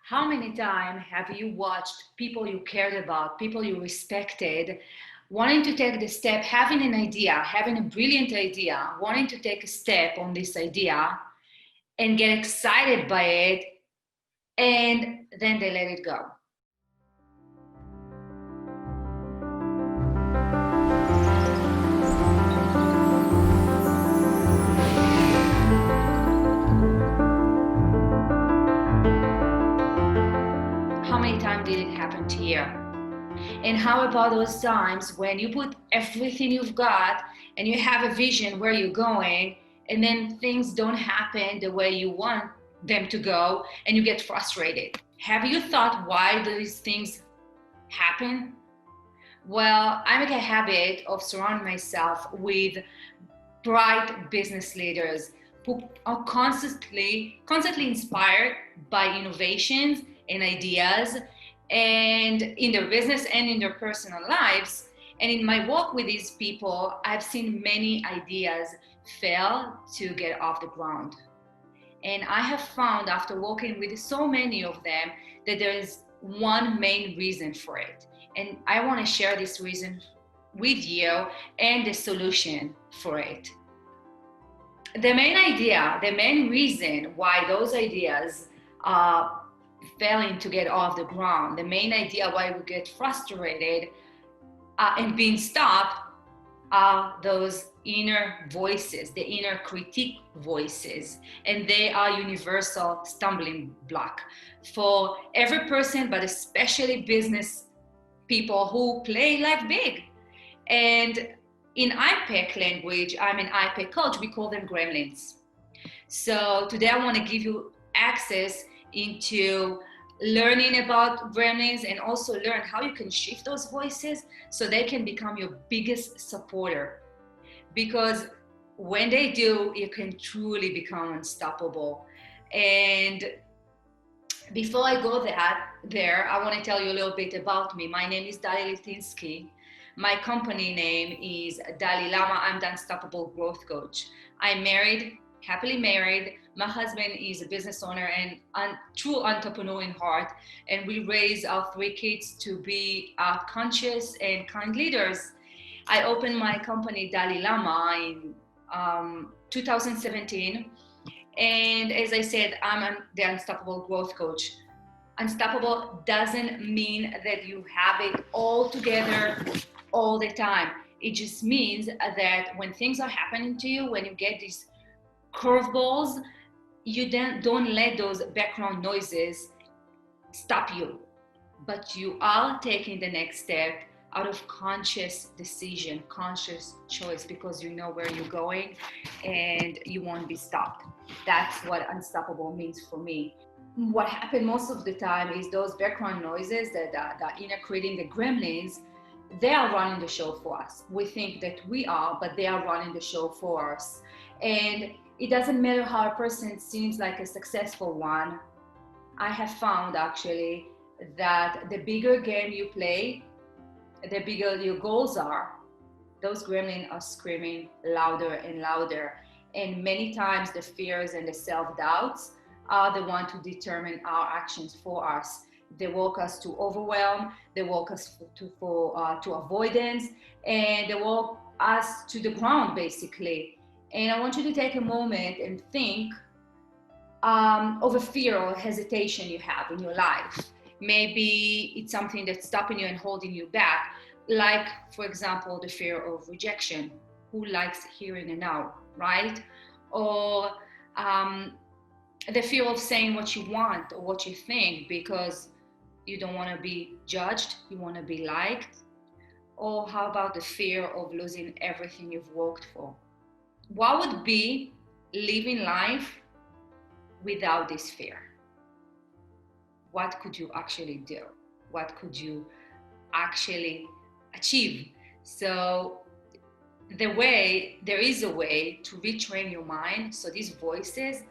How many times have you watched people you cared about, people you respected, wanting to take the step, having an idea, having a brilliant idea, wanting to take a step on this idea and get excited by it, and then they let it go? How many times did it happen to you? And how about those times when you put everything you've got and you have a vision where you're going, and then things don't happen the way you want them to go and you get frustrated? Have you thought why these things happen? Well, I make a habit of surrounding myself with bright business leaders who are constantly inspired by innovations and ideas, and in their business and in their personal lives. And in my walk with these people, I've seen many ideas fail to get off the ground. And I have found, after working with so many of them, that there is one main reason for it. And I want to share this reason with you and the solution for it. The main reason why those ideas are failing to get off the ground, the main idea why we get frustrated and being stopped, are those inner voices, the inner critique voices, and they are universal stumbling block for every person, but especially business people who play life big. And in IPEC language, I'm an IPEC coach, we call them Gremlins. So today I want to give you access into learning about gremlins and also learn how you can shift those voices so they can become your biggest supporter. Because when they do, you can truly become unstoppable. And before I go there, I want to tell you a little bit about me. My name is Dali Litinsky. My company name is Dali Lama. I'm the Unstoppable Growth Coach. I'm married, happily married. My husband is a business owner and a true entrepreneur in heart. And we raise our three kids to be conscious and kind leaders. I opened my company Dali Lama in 2017. And as I said, I'm the Unstoppable Growth Coach. Unstoppable doesn't mean that you have it all together all the time. It just means that when things are happening to you, when you get these curveballs, you then don't let those background noises stop you, but you are taking the next step out of conscious decision, conscious choice, because you know where you're going and you won't be stopped. That's what unstoppable means for me. What happened most of the time is those background noises, that inner creating, the gremlins, they are running the show for us. We think that we are, but they are running the show for us. And it doesn't matter how a person seems like a successful one. I have found actually that the bigger game you play, the bigger your goals are, those gremlins are screaming louder and louder. And many times the fears and the self-doubts are the one to determine our actions for us. They walk us to overwhelm, they walk us to avoidance, and they walk us to the ground basically. And I want you to take a moment and think of a fear or hesitation you have in your life. Maybe it's something that's stopping you and holding you back, like, for example, the fear of rejection. Who likes hearing a no, right? Or the fear of saying what you want or what you think because you don't want to be judged, you want to be liked. Or how about the fear of losing everything you've worked for? What would be living life without this fear? What could you actually do? What could you actually achieve? So there is a way to retrain your mind so these voices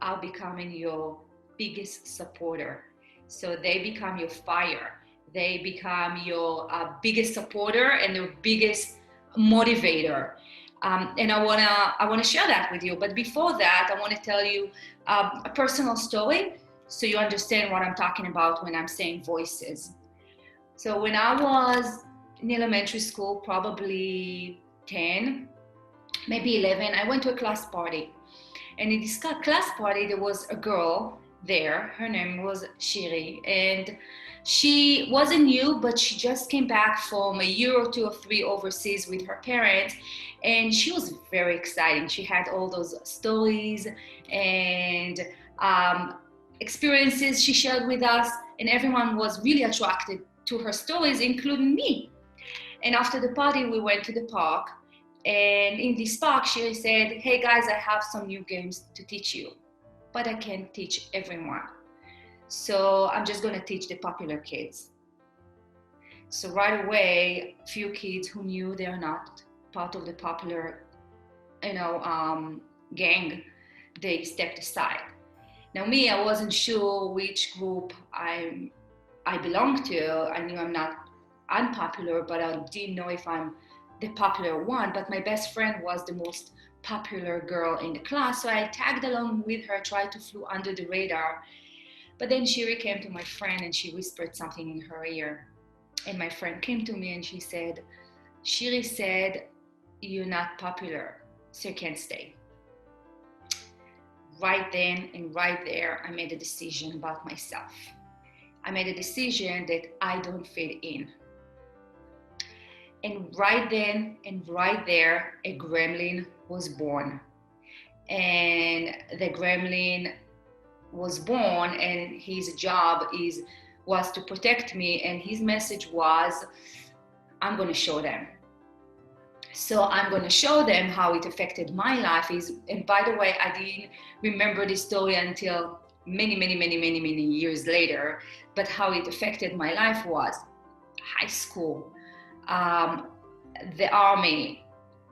are becoming your biggest supporter. So they become your fire. They become your biggest supporter and your biggest motivator. And I wanna share that with you. But before that, I want to tell you a personal story so you understand what I'm talking about when I'm saying voices. So when I was in elementary school, probably 10, maybe 11, I went to a class party. And in this class party, there was a girl there. Her name was Shiri. And she wasn't new, but she just came back from a year or 2 or 3 overseas with her parents. And she was very exciting. She had all those stories and experiences she shared with us. And everyone was really attracted to her stories, including me. And after the party, we went to the park. And in this park, she said, hey guys, I have some new games to teach you, but I can't teach everyone. So I'm just gonna teach the popular kids. So right away, a few kids who knew they're not part of the popular, gang, they stepped aside. Now me, I wasn't sure which group I belonged to. I knew I'm not unpopular, but I didn't know if I'm the popular one. But my best friend was the most popular girl in the class, so I tagged along with her, tried to fly under the radar. But then Shiri came to my friend and she whispered something in her ear. And my friend came to me and she said, Shiri said, you're not popular, so you can't stay. Right then and right there, I made a decision about myself. I made a decision that I don't fit in. And right then and right there, a gremlin was born. And the gremlin was born, and his job was to protect me. And his message was, I'm going to show them. So I'm going to show them how it affected my life. And by the way, I didn't remember this story until many years later. But how it affected my life was high school, the army,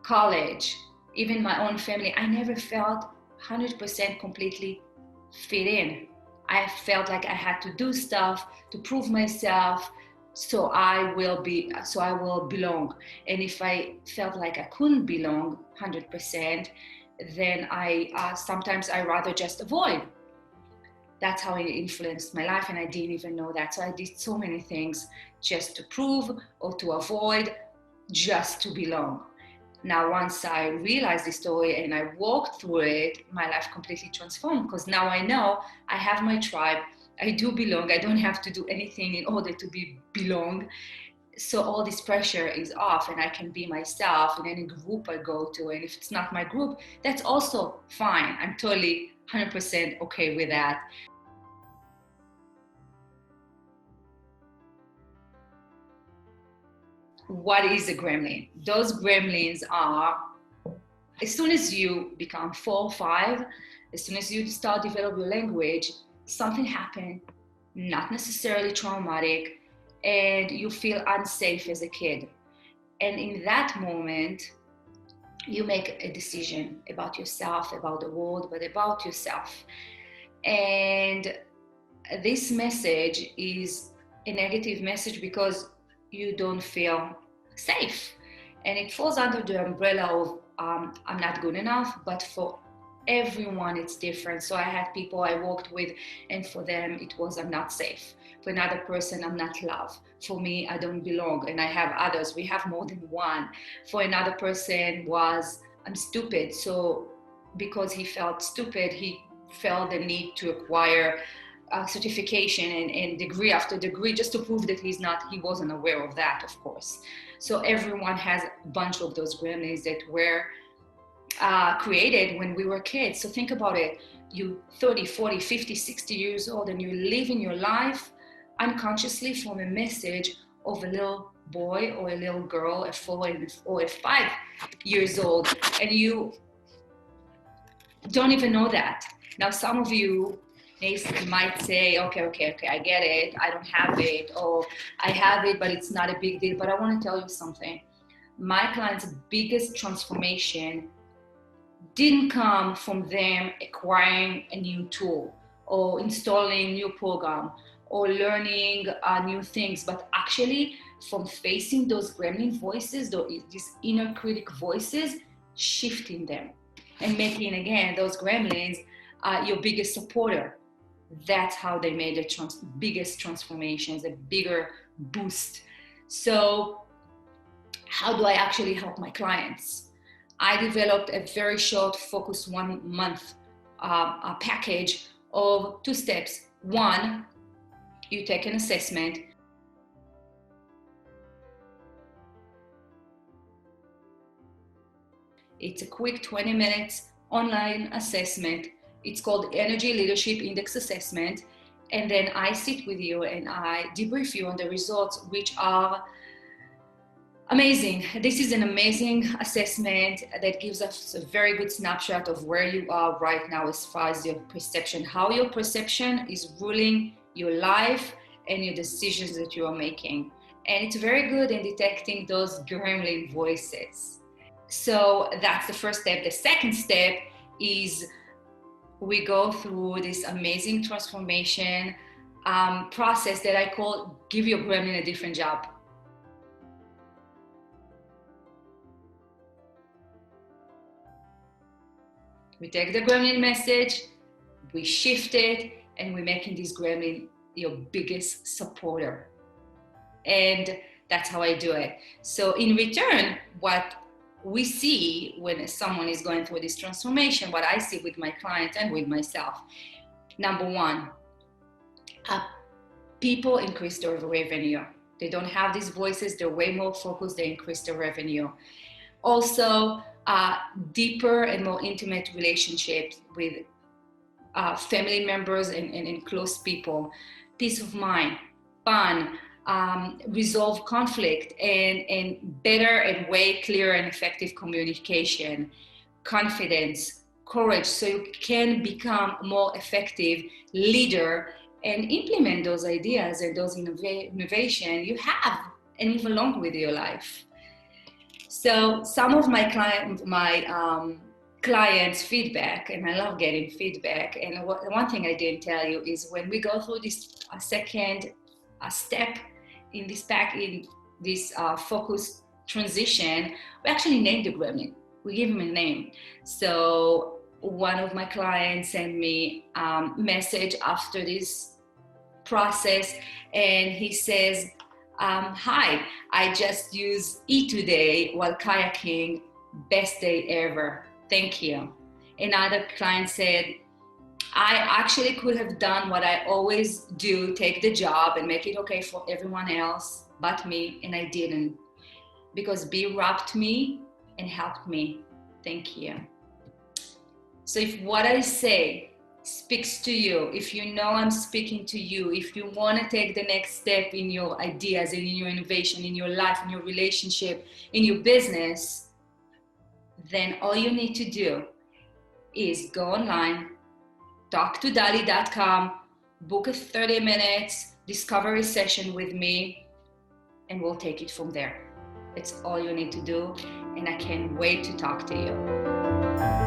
college, even my own family. I never felt 100% completely fit in. I felt like I had to do stuff to prove myself, so I will belong. And if I felt like I couldn't belong 100%, then sometimes I rather just avoid. That's how it influenced my life, and I didn't even know that. So I did so many things just to prove or to avoid, just to belong. Now, once I realized this story and I walked through it, my life completely transformed, because now I know I have my tribe. I do belong. I don't have to do anything in order to belong. So all this pressure is off, and I can be myself in any group I go to. And if it's not my group, that's also fine. I'm totally 100% okay with that. What is a gremlin? Those gremlins are, as soon as you become 4 or 5, as soon as you start develop your language, something happened, not necessarily traumatic, and you feel unsafe as a kid. And in that moment, you make a decision about yourself, about the world, but about yourself. And this message is a negative message because you don't feel safe. And it falls under the umbrella of I'm not good enough, but for everyone it's different. So I had people I worked with, and for them it was I'm not safe. For another person, I'm not loved. For me, I don't belong. And I have others, we have more than one. For another person was I'm stupid. So because he felt stupid, he felt the need to acquire certification and degree after degree just to prove that he wasn't aware of that, of course. So everyone has a bunch of those gremlins that were created when we were kids. So think about it. You 30, 40, 50, 60 years old, and you're living your life unconsciously from a message of a little boy or a little girl at 4 or at 5 years old, and you don't even know that. Now, some of you might say, okay, I get it, I don't have it, or I have it, but it's not a big deal. But I want to tell you something. My clients' biggest transformation didn't come from them acquiring a new tool or installing a new program or learning new things, but actually from facing those gremlin voices, these inner critic voices, shifting them and making, again, those gremlins your biggest supporter. That's how they made the biggest transformations, a bigger boost. So how do I actually help my clients? I developed a very short, focused 1 month a package of 2 steps. One, you take an assessment. It's a quick 20 minutes online assessment. It's called Energy Leadership Index Assessment. And then I sit with you and I debrief you on the results, which are amazing. This is an amazing assessment that gives us a very good snapshot of where you are right now as far as your perception, how your perception is ruling your life and your decisions that you are making. And it's very good in detecting those gremlin voices. So that's the first step. The second step is we go through this amazing transformation process that I call give your gremlin a different job. We take the gremlin message, we shift it, and we're making this gremlin your biggest supporter. And that's how I do it. So in return, what we see when someone is going through this transformation, what I see with my clients and with myself, number one, people increase their revenue. They don't have these voices, they're way more focused, they increase their revenue. Also, deeper and more intimate relationships with family members and close people, peace of mind, fun, resolve conflict, and better and way clearer and effective communication, confidence, courage, so you can become more effective leader and implement those ideas and those innovation you have and move along with your life. So some of my clients' feedback, and I love getting feedback, and one thing I didn't tell you is when we go through this second step in this focus transition, we actually name the gremlin. We give him a name. So one of my clients sent me a message after this process, and he says, hi, I just used today while kayaking, best day ever, thank you. Another client said, I actually could have done what I always do, take the job and make it okay for everyone else but me, and I didn't, because B wrapped me and helped me, thank you. So if what I say speaks to you, if you know I'm speaking to you, if you want to take the next step in your ideas and in your innovation, in your life, in your relationship, in your business, then all you need to do is go online, talktodali.com, book a 30 minutes discovery session with me, and we'll take it from there. It's all you need to do, and I can't wait to talk to you.